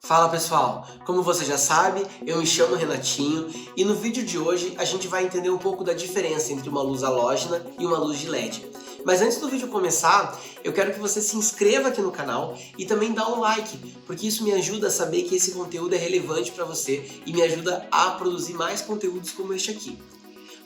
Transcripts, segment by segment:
Fala pessoal, como você já sabe, eu me chamo Renatinho e no vídeo de hoje a gente vai entender um pouco da diferença entre uma luz halógena e uma luz de LED. Mas antes do vídeo começar, eu quero que você se inscreva aqui no canal e também dá um like, porque isso me ajuda a saber que esse conteúdo é relevante para você e me ajuda a produzir mais conteúdos como este aqui.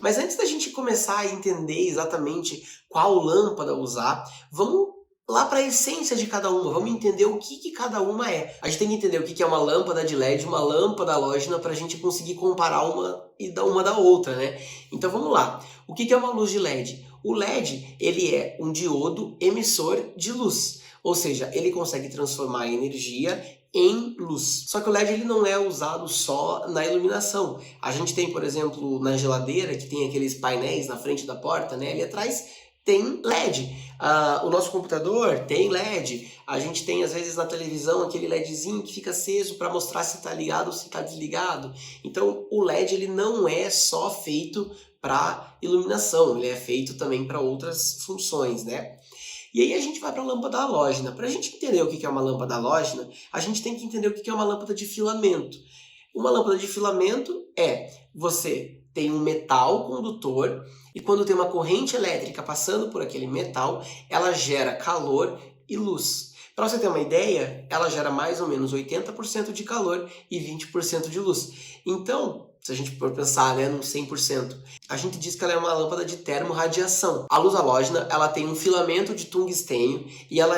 Mas antes da gente começar a entender exatamente qual lâmpada usar, vamos lá para a essência de cada uma, vamos entender o que cada uma é. A gente tem que entender o que é uma lâmpada de LED, uma lâmpada halógena, para a gente conseguir comparar uma e dar uma da outra, né? Então vamos lá. O que é uma luz de LED? O LED, ele é um diodo emissor de luz, ou seja, ele consegue transformar a energia em luz. Só que o LED ele não é usado só na iluminação. A gente tem, por exemplo, na geladeira, que tem aqueles painéis na frente da porta, né? Ali atrás tem LED. O nosso computador tem LED. A gente tem, às vezes, na televisão, aquele LEDzinho que fica aceso para mostrar se está ligado ou se está desligado. Então, o LED ele não é só feito para iluminação, ele é feito também para outras funções, né? E aí a gente vai para a lâmpada halógena. Para a gente entender o que é uma lâmpada halógena, a gente tem que entender o que é uma lâmpada de filamento. Uma lâmpada de filamento você tem um metal condutor e quando tem uma corrente elétrica passando por aquele metal, ela gera calor e luz. Para você ter uma ideia, ela gera mais ou menos 80% de calor e 20% de luz. Então, se a gente for pensar, né, num 100%, a gente diz que ela é uma lâmpada de termorradiação. A luz halógena, ela tem um filamento de tungstênio e ela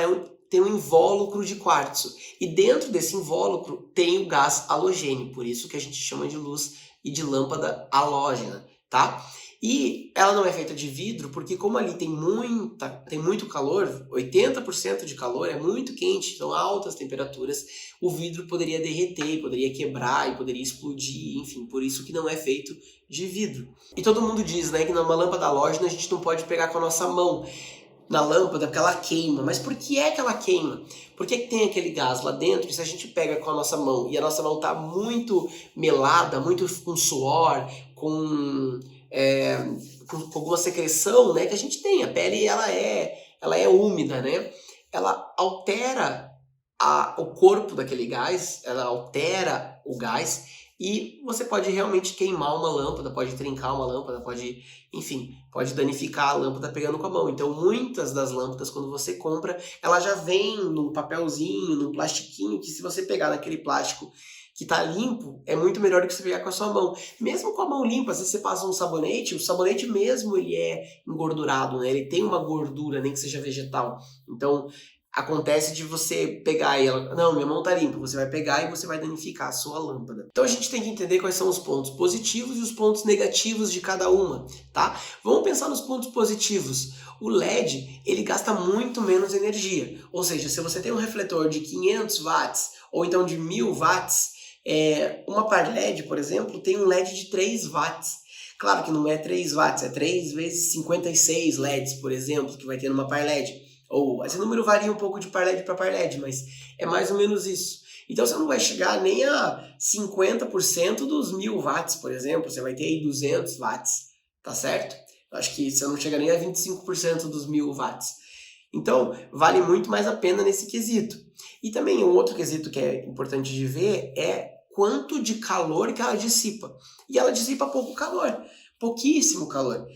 tem um invólucro de quartzo. E dentro desse invólucro tem o gás halogênio, por isso que a gente chama de luz e de lâmpada halógena, tá? E ela não é feita de vidro, porque como ali tem muito calor, 80% de calor, é muito quente, então altas temperaturas, o vidro poderia derreter, poderia quebrar e poderia explodir, enfim, por isso que não é feito de vidro. E todo mundo diz, né, que numa lâmpada halógena a gente não pode pegar com a nossa mão na lâmpada porque ela queima. Mas por que é que ela queima? Por que tem aquele gás lá dentro? E se a gente pega com a nossa mão e a nossa mão está muito melada, muito com suor, é, com alguma secreção, né, que a gente tem. A pele ela é úmida, né? Ela altera o corpo daquele gás, ela altera o gás e você pode realmente queimar uma lâmpada, pode trincar uma lâmpada, pode danificar a lâmpada pegando com a mão. Então, muitas das lâmpadas, quando você compra, ela já vem num papelzinho, num plastiquinho, que se você pegar naquele plástico que tá limpo, é muito melhor do que você pegar com a sua mão. Mesmo com a mão limpa, se você passa um sabonete, o sabonete mesmo ele é engordurado, né? Ele tem uma gordura, nem que seja vegetal. Então, acontece de você pegar e ela, não, minha mão tá limpa, você vai pegar e você vai danificar a sua lâmpada. Então a gente tem que entender quais são os pontos positivos e os pontos negativos de cada uma, tá? Vamos pensar nos pontos positivos. O LED, ele gasta muito menos energia, ou seja, se você tem um refletor de 500 watts ou então de 1000 watts, uma par LED, por exemplo, tem um LED de 3 watts. Claro que não é 3 watts, é 3 vezes 56 LEDs, por exemplo, que vai ter numa par LED. Ou esse número varia um pouco de par LED para par LED, mas é mais ou menos isso. Então você não vai chegar nem a 50% dos 1000 watts, por exemplo. Você vai ter aí 200 watts, tá certo? Eu acho que você não chega nem a 25% dos 1000 watts. Então, vale muito mais a pena nesse quesito. E também um outro quesito que é importante de ver é quanto de calor que ela dissipa. E ela dissipa pouco calor, pouquíssimo calor.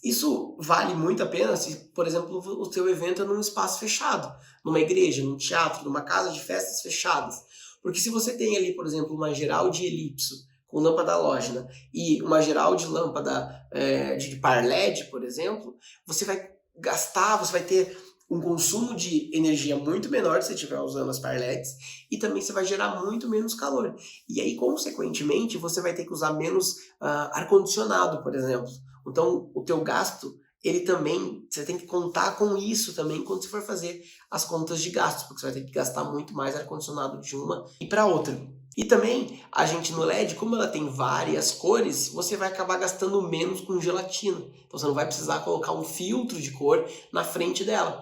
Isso vale muito a pena se, por exemplo, o teu evento é num espaço fechado, numa igreja, num teatro, numa casa de festas fechadas. Porque se você tem ali, por exemplo, uma geral de elipso com lâmpada halógena e uma geral de lâmpada de par LED, por exemplo, você vai ter um consumo de energia muito menor se você estiver usando as par LEDs e também você vai gerar muito menos calor. E aí, consequentemente, você vai ter que usar menos ar-condicionado, por exemplo. Então, o teu gasto, ele também, você tem que contar com isso também quando você for fazer as contas de gastos, porque você vai ter que gastar muito mais ar-condicionado de uma e para outra. E também, a gente no LED, como ela tem várias cores, você vai acabar gastando menos com gelatina. Então você não vai precisar colocar um filtro de cor na frente dela,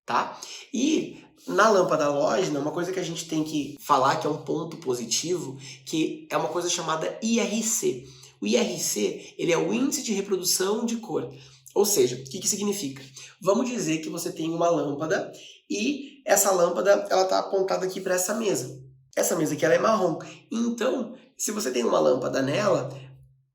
tá? E na lâmpada halógena, uma coisa que a gente tem que falar que é um ponto positivo, que é uma coisa chamada IRC. O IRC, ele é o índice de reprodução de cor. Ou seja, o que significa? Vamos dizer que você tem uma lâmpada e essa lâmpada ela está apontada aqui para essa mesa. Essa mesa aqui ela é marrom. Então, se você tem uma lâmpada nela,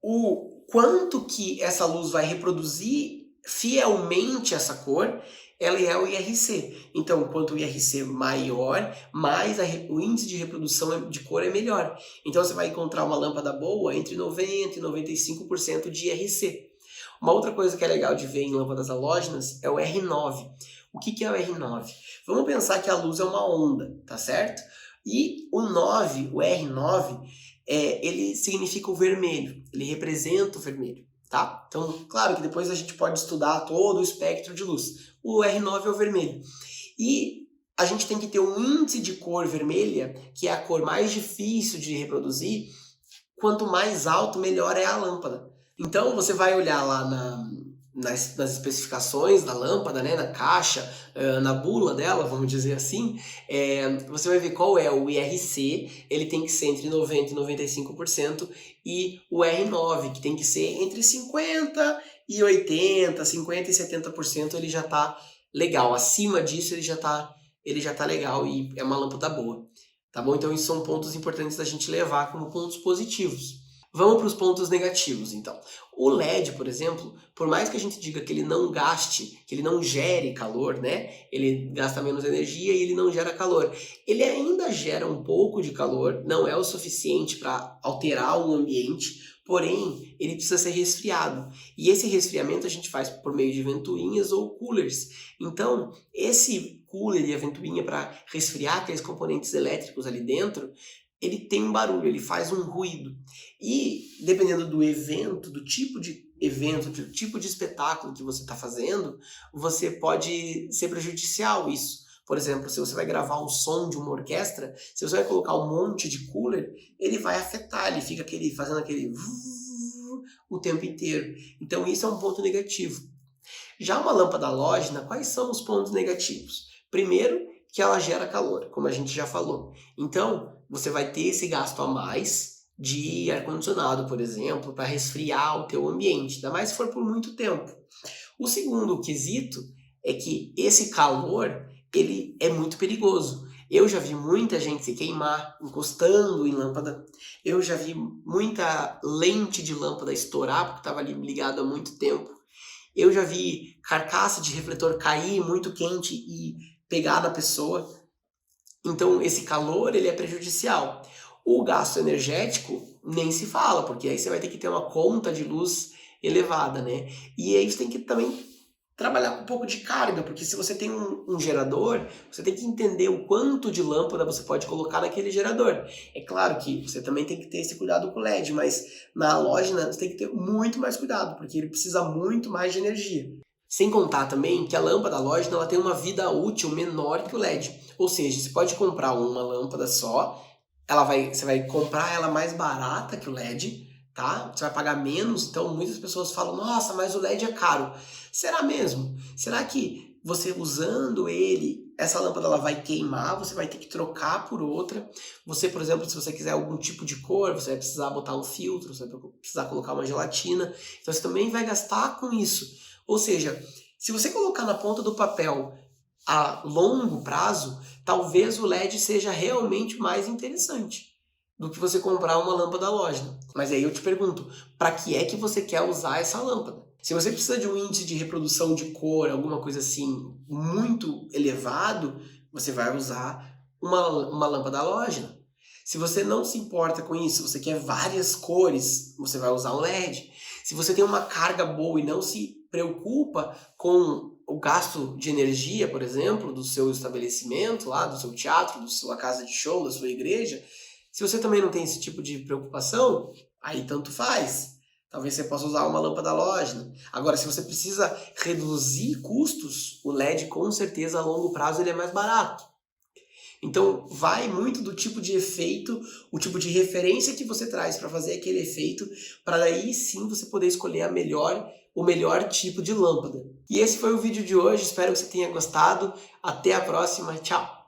o quanto que essa luz vai reproduzir fielmente essa cor, ela é o IRC. Então, quanto o IRC maior, mais o índice de reprodução de cor é melhor. Então, você vai encontrar uma lâmpada boa entre 90% e 95% de IRC. Uma outra coisa que é legal de ver em lâmpadas halógenas é o R9. O que é o R9? Vamos pensar que a luz é uma onda, tá certo? E o 9, o R9, ele significa o vermelho, ele representa o vermelho, tá? Então, claro que depois a gente pode estudar todo o espectro de luz. O R9 é o vermelho. E a gente tem que ter um índice de cor vermelha, que é a cor mais difícil de reproduzir. Quanto mais alto, melhor é a lâmpada. Então, você vai olhar lá nas especificações da lâmpada, né, na caixa, na bula dela, vamos dizer assim, você vai ver qual é o IRC, ele tem que ser entre 90% e 95%, e o R9, que tem que ser entre 50% e 80%, 50% e 70%, ele já está legal. Acima disso, ele já tá legal e é uma lâmpada boa. Tá bom? Então, isso são pontos importantes da gente levar como pontos positivos. Vamos para os pontos negativos, então. O LED, por exemplo, por mais que a gente diga que ele não gaste, que ele não gere calor, né? Ele gasta menos energia e ele não gera calor. Ele ainda gera um pouco de calor, não é o suficiente para alterar o ambiente, porém, ele precisa ser resfriado. E esse resfriamento a gente faz por meio de ventoinhas ou coolers. Então, esse cooler e a ventoinha para resfriar aqueles componentes elétricos ali dentro, ele tem um barulho, ele faz um ruído. E dependendo do evento, do tipo de evento, do tipo de espetáculo que você está fazendo, você pode ser prejudicial isso. Por exemplo, se você vai gravar um som de uma orquestra, se você vai colocar um monte de cooler, ele vai afetar, ele fica fazendo aquele o tempo inteiro. Então isso é um ponto negativo. Já uma lâmpada halógena, quais são os pontos negativos? Primeiro, que ela gera calor, como a gente já falou. Então, você vai ter esse gasto a mais de ar-condicionado, por exemplo, para resfriar o teu ambiente, ainda mais se for por muito tempo. O segundo quesito é que esse calor, ele é muito perigoso. Eu já vi muita gente se queimar encostando em lâmpada. Eu já vi muita lente de lâmpada estourar porque estava ali ligado há muito tempo. Eu já vi carcaça de refletor cair muito quente e pegar na pessoa. Então esse calor ele é prejudicial. O gasto energético nem se fala, porque aí você vai ter que ter uma conta de luz elevada, né? E aí você tem que também trabalhar com um pouco de carga, porque se você tem um gerador, você tem que entender o quanto de lâmpada você pode colocar naquele gerador. É claro que você também tem que ter esse cuidado com o LED, mas na halógena você tem que ter muito mais cuidado, porque ele precisa muito mais de energia. Sem contar também que a lâmpada halógena ela tem uma vida útil menor que o LED. Ou seja, você pode comprar uma lâmpada só, você vai comprar ela mais barata que o LED, tá? Você vai pagar menos, então muitas pessoas falam, nossa, mas o LED é caro. Será mesmo? Será que você usando ele, essa lâmpada ela vai queimar, você vai ter que trocar por outra? Você, por exemplo, se você quiser algum tipo de cor, você vai precisar botar um filtro, você vai precisar colocar uma gelatina, então você também vai gastar com isso. Ou seja, se você colocar na ponta do papel a longo prazo, talvez o LED seja realmente mais interessante do que você comprar uma lâmpada halógena. Mas aí eu te pergunto, para que é que você quer usar essa lâmpada? Se você precisa de um índice de reprodução de cor, alguma coisa assim, muito elevado, você vai usar uma lâmpada halógena. Se você não se importa com isso, você quer várias cores, você vai usar um LED. Se você tem uma carga boa e não se preocupa com o gasto de energia, por exemplo, do seu estabelecimento, lá, do seu teatro, da sua casa de show, da sua igreja, se você também não tem esse tipo de preocupação, aí tanto faz. Talvez você possa usar uma lâmpada halógena. Agora, se você precisa reduzir custos, o LED com certeza a longo prazo ele é mais barato. Então, vai muito do tipo de efeito, o tipo de referência que você traz para fazer aquele efeito, para daí sim você poder escolher o melhor tipo de lâmpada. E esse foi o vídeo de hoje, espero que você tenha gostado. Até a próxima, tchau!